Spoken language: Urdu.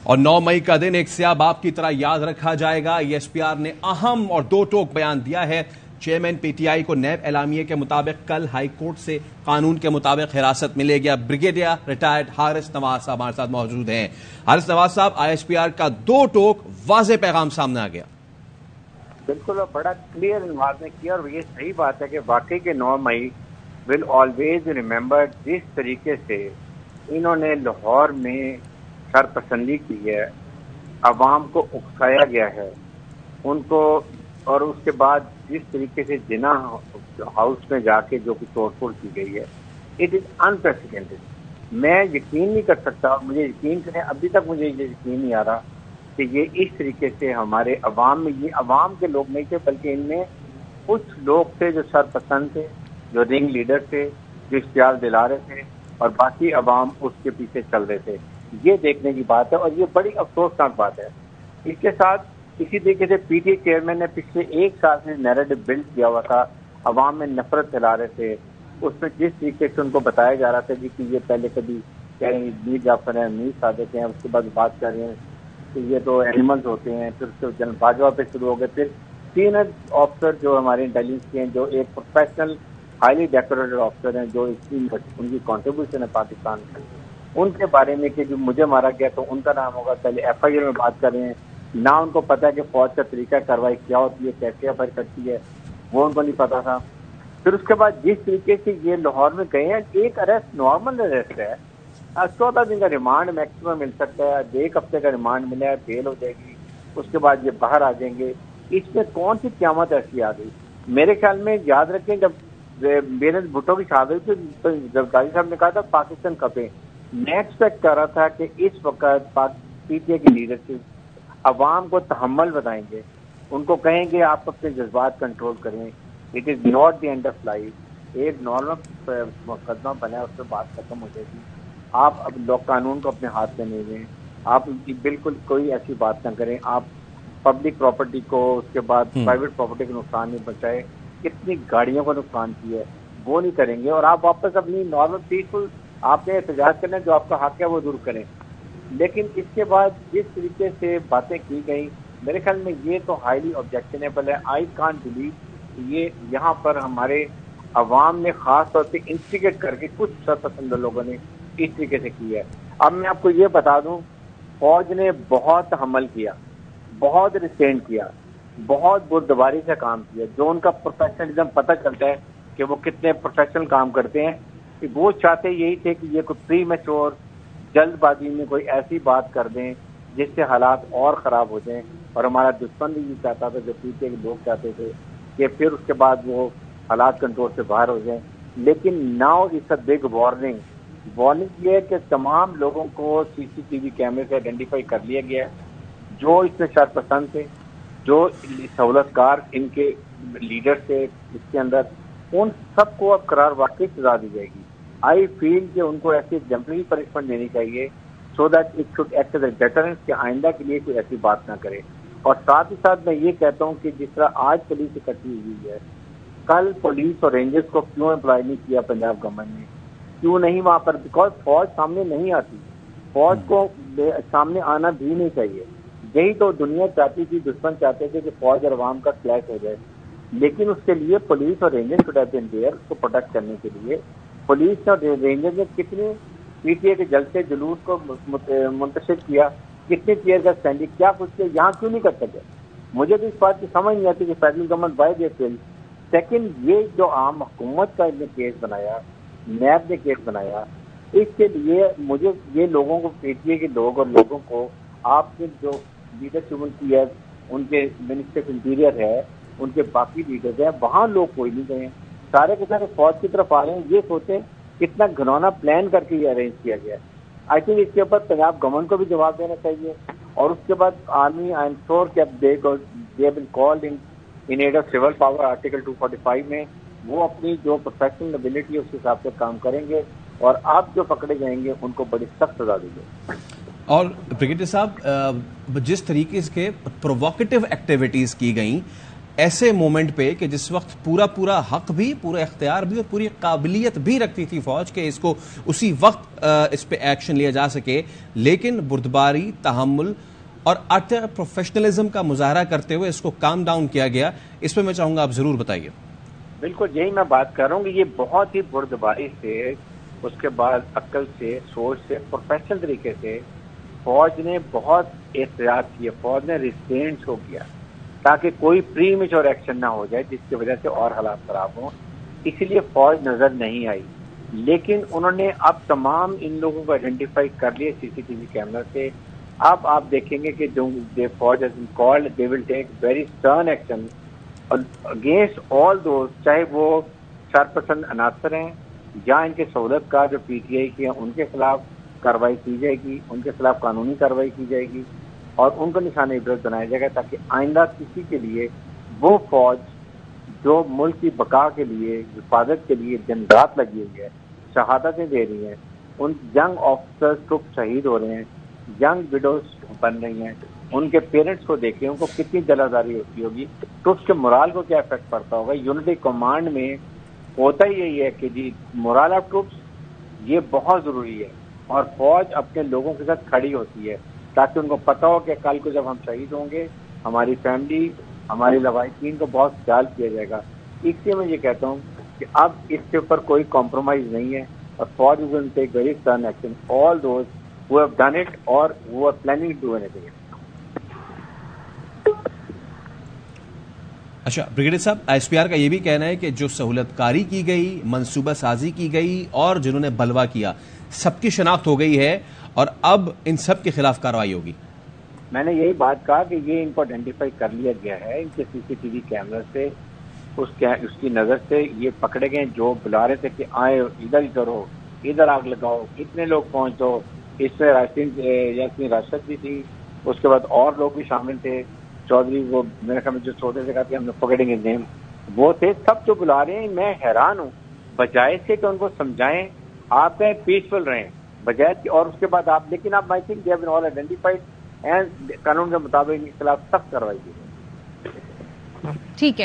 اور 9 مئی کا دن ایک سیاہ باب کی طرح یاد رکھا جائے گا. ایس پی آر نے اہم اور دو ٹوک بیان دیا ہے. چیئرمین پی ٹی آئی کو نیب اعلامیے کے مطابق کل ہائی کورٹ سے قانون کے مطابق حراست ملے گی. بریگیڈیئر ریٹائرڈ حارث نواز صاحب ہمارے ساتھ موجود ہیں. حارث نواز صاحب, آئی ایس پی آر کا دو ٹوک واضح پیغام سامنے آ گیا. بالکل بڑا کلیئر انداز میں کیا, اور یہ صحیح بات ہے کہ واقعی کے 9 مئی ول آلویز ریمبر جس طریقے سے انہوں نے لاہور میں سرپسندی کی ہے, عوام کو اکسایا گیا ہے ان کو, اور اس کے بعد جس طریقے سے جنا ہاؤس میں جا کے جو توڑ پھوڑ کی گئی ہے, اٹ از انپریسیڈنٹڈ. میں یقین نہیں کر سکتا, مجھے یقین کریں ابھی تک مجھے یہ یقین نہیں آ رہا کہ یہ اس طریقے سے ہمارے عوام میں, یہ عوام کے لوگ نہیں تھے بلکہ ان میں کچھ لوگ تھے جو سرپسند تھے, جو رنگ لیڈر تھے, جو اشتعال دلا رہے تھے, اور باقی عوام اس کے پیچھے چل رہے تھے. یہ دیکھنے کی بات ہے اور یہ بڑی افسوسناک بات ہے. اس کے ساتھ اسی طریقے سے پی ٹی آئی چیئرمین نے پچھلے ایک سال سے نیریٹو بلڈ کیا ہوا تھا, عوام میں نفرت پھیلا رہے تھے. اس میں جس طریقے سے ان کو بتایا جا رہا تھا کہ یہ پہلے کبھی میر جعفر ہیں, میر صادق ہیں, اس کے بعد بات کر رہے ہیں کہ یہ تو اینیملز ہوتے ہیں. پھر اس کے جنرل باجوہ پہ شروع ہو گئے. پھر سینئر آفیسر جو ہمارے انٹیلیجنس کے ہیں, جو ایک پروفیشنل ہائیلی ڈیکوریٹڈ آفیسر ہیں, جو ان کی کنٹریبیوشن ہے پاکستان میں, ان کے بارے میں کہ جو مجھے مارا گیا تو ان کا نام ہوگا. پہلے ایف آئی آر میں بات کر رہے ہیں, نہ ان کو پتا ہے کہ فوج کا طریقہ کارروائی کیا ہوتی ہے, کیسے ایف آئی آر کرتی ہے, وہ ان کو نہیں پتا تھا. پھر اس کے بعد جس طریقے سے یہ لاہور میں گئے ہیں, ایک اریسٹ نارمل اریسٹ ہے, 14 دن کا ریمانڈ میکسیمم مل سکتا ہے, 1 ہفتے کا ریمانڈ ملے ہے, بیل ہو جائے گی, اس کے بعد یہ باہر آ جائیں گے. اس میں کون سی قیامت ایسی آ گئی؟ میرے خیال میں یاد رکھیں جب بینظیر بھٹو کی شہادت ہوئی تو زرداری صاحب نے کہا تھا پاکستان کپے. میں ایکسپیکٹ کر رہا تھا کہ اس وقت پی ٹی آئی کی لیڈرشپ عوام کو تحمل بتائیں گے, ان کو کہیں گے آپ اپنے جذبات کنٹرول کریں, it is not the end of life. ایک نارمل مقدمہ بنا, اس پہ بات ختم ہو جائے گی. آپ اب لوگ قانون کو اپنے ہاتھ میں نہیں لیں, آپ بالکل کوئی ایسی بات نہ کریں. آپ پبلک پراپرٹی کو, اس کے بعد پرائیویٹ پراپرٹی کو نقصان نہیں پہنچائے. کتنی گاڑیوں کو نقصان کیا ہے وہ نہیں کریں گے, اور آپ واپس اپنی نارمل پیسفل آپ نے احتجاج کرنا, جو آپ کا حق ہے وہ ضرور کریں. لیکن اس کے بعد جس طریقے سے باتیں کی گئی, میرے خیال میں یہ تو ہائیلی آبجیکشنیبل ہے. آئی کانٹ بلیو یہ یہاں پر ہمارے عوام نے خاص طور سے انسٹیگیٹ کر کے کچھ سرپسند لوگوں نے اس طریقے سے کیا ہے. اب میں آپ کو یہ بتا دوں, فوج نے بہت حمل کیا, بہت ریسٹین کیا, بہت بردباری سے کام کیا. جو ان کا پروفیشنلزم پتہ چلتا ہے کہ وہ کتنے پروفیشنل کام کرتے ہیں, کہ وہ چاہتے یہی تھے کہ یہ کوئی پری میچور جلد بازی میں کوئی ایسی بات کر دیں جس سے حالات اور خراب ہو جائیں. اور ہمارا دشمن بھی یہ چاہتا تھا, جو پیچھے کے لوگ چاہتے تھے کہ پھر اس کے بعد وہ حالات کنٹرول سے باہر ہو جائیں. لیکن now it's a big warning یہ ہے کہ تمام لوگوں کو سی سی ٹی وی کیمرے سے آئیڈینٹیفائی کر لیا گیا ہے, جو اس میں شرپسند تھے, جو سہولت کار ان کے لیڈر تھے اس کے اندر, ان سب کو اب قرار واقعی سزا دی جائے گی. آئی فیل کہ ان کو ایسی ایگزمپلری پنشمنٹ دینی چاہیے, so that it should act as a deterrence, کہ آئندہ کے لیے کوئی ایسی بات نہ کرے. اور ساتھ ہی ساتھ میں یہ کہتا ہوں کہ جس طرح آج پولیس اکٹھی ہوئی ہے, کل پولیس اور رینجرز کو کیوں امپلائی نہیں کیا پنجاب گورنمنٹ نے, کیوں نہیں وہاں پر؟ بیکاز فوج سامنے نہیں آتی, فوج کو سامنے آنا بھی نہیں چاہیے. یہی تو دنیا چاہتی تھی, دشمن چاہتے تھے کہ فوج اور عوام کا کلیش ہو جائے. لیکن اس کے لیے پولیس اور ranger should have been there, اس کو پروٹیکٹ کرنے کے لیے. پولیس اور رینجر نے کتنے پی ٹی آئی کے جلسے جلوس کو منتشر کیا, کتنے ٹیئر گیس سینڈنگ, کیا کچھ کیا, یہاں کیوں نہیں کر سکے؟ مجھے تو اس بات کی سمجھ نہیں آتی کہ federal government by their fail. Second, یہ جو عام حکومت کا نے کیس بنایا, نیب نے کیس بنایا, اس کے لیے مجھے یہ لوگوں کو, پی ٹی آئی کے لوگ اور لوگوں کو, آپ کے جو لیڈرشپ ان کی ہے, ان کے منسٹر آف انٹیریئر ہے, ان کے باقی لیڈرز ہیں, وہاں لوگ کوئی نہیں گئے, سارے کے سارے فوج کی طرف آ رہے ہیں. یہ سوچیں کتنا گھنونا پلان کر کے یہ ارینج کیا گیا ہے. آئی تھنک اس کے اوپر پنجاب گورنمنٹ کو بھی جواب دینا چاہیے. اور اس کے بعد آرمی, آئی ایم شیور کہ اب they have been called in aid of civil power article 245 میں, وہ اپنی جو پروفیشنل ایبلٹی ہے اس کے حساب سے کام کریں گے, اور آپ جو پکڑے جائیں گے ان کو بڑی سخت سزا دی جائے. اور بریگیڈیئر صاحب, جس طریقے سے پرووکیٹو ایکٹیویٹیز کی گئیں, ایسے مومنٹ پہ کہ جس وقت پورا حق بھی، پورا اختیار بھی اور پوری قابلیت بھی رکھتی تھی فوج کہ اس کو اسی وقت اس پہ ایکشن لیا جا سکے، لیکن بردباری، تحمل اور اٹر پروفیشنلزم کا مظاہرہ کرتے ہوئے اس کو کام ڈاؤن کیا گیا. اس پہ میں چاہوں گا آپ ضرور بتائیے. بالکل یہی میں بات کر رہا ہوں کہ یہ بہت ہی بردباری سے، اس کے بعد عقل سے، سوچ سے، پروفیشنل طریقے سے فوج نے بہت احتیاط کیا، فوج نے ریسٹرینٹ کو کیا تاکہ کوئی پری میچور ایکشن نہ ہو جائے جس کی وجہ سے اور حالات خراب ہوں. اسی لیے فوج نظر نہیں آئی، لیکن انہوں نے اب تمام ان لوگوں کو آئیڈینٹیفائی کر لیے سی سی ٹی وی کیمرہ سے. اب آپ دیکھیں گے کہ جو فوج has been called, they will take very stern action against all those, چاہے وہ شرپسند عناصر ہیں یا ان کے سہولت کار جو پی ٹی آئی کے ہیں ان کے خلاف کارروائی کی جائے گی، ان کے خلاف قانونی کارروائی کی جائے گی اور ان کو نشانہ عبرت بنایا جائے گا تاکہ آئندہ کسی کے لیے وہ فوج جو ملک کی بقا کے لیے، حفاظت کے لیے دن رات لگی ہوئی ہے، شہادتیں دے رہی ہیں، ان ینگ آفیسرز ٹرپ شہید ہو رہے ہیں، ینگ وڈوز بن رہی ہیں، ان کے پیرنٹس کو دیکھیں ان کو کتنی دلازاری ہوتی ہوگی، ٹرپس کے مورال کو کیا افیکٹ پڑتا ہوگا. یونٹی کمانڈ میں ہوتا ہی یہی ہے کہ جی مورال آف ٹرپس یہ بہت ضروری ہے اور فوج اپنے لوگوں کے ساتھ کھڑی ہوتی ہے تاکہ ان کو پتہ ہو کہ کل کو جب ہم شہید ہوں گے ہماری فیملی، ہماری لواحقین کو بہت خیال کیا جائے گا. اس لیے میں یہ کہتا ہوں کہ اب اس کے اوپر کوئی کمپرومائز نہیں ہے اور فوج is going to take very stern action all those who have done it or who are planning to do anything. اچھا بریگیڈیئر صاحب، ایس پی آر کا یہ بھی کہنا ہے کہ جو سہولت کاری کی گئی، منصوبہ سازی کی گئی اور جنہوں نے بلوا کیا، سب کی شناخت ہو گئی ہے اور اب ان سب کے خلاف کارروائی ہوگی. میں نے یہی بات کہا کہ یہ ان کو آئیڈینٹیفائی کر لیا گیا ہے ان کے سی سی ٹی وی کیمرہ سے، اس کی نظر سے یہ پکڑے گئے جو بلا رہے تھے کہ آئے ادھر ہی کرو، ادھر آگ لگاؤ، اتنے لوگ پہنچ دو. اس میں یاسمین راشد بھی تھی، اس کے بعد اور لوگ بھی شامل تھے، چودھری وہ میرے خیال میں جو چھوٹے سے کہا کہ ہم نے پکڑیں گے نیم، وہ تھے. سب جو بلا رہے ہیں میں حیران ہوں، بجائے سے کہ ان کو سمجھائیں آپ کہیں پیسفل رہیں بجائے، اور اس کے بعد آپ، لیکن آپ I think they have been all identified and قانون کے مطابق ان کے خلاف سخت کارروائی کی. ٹھیک ہے.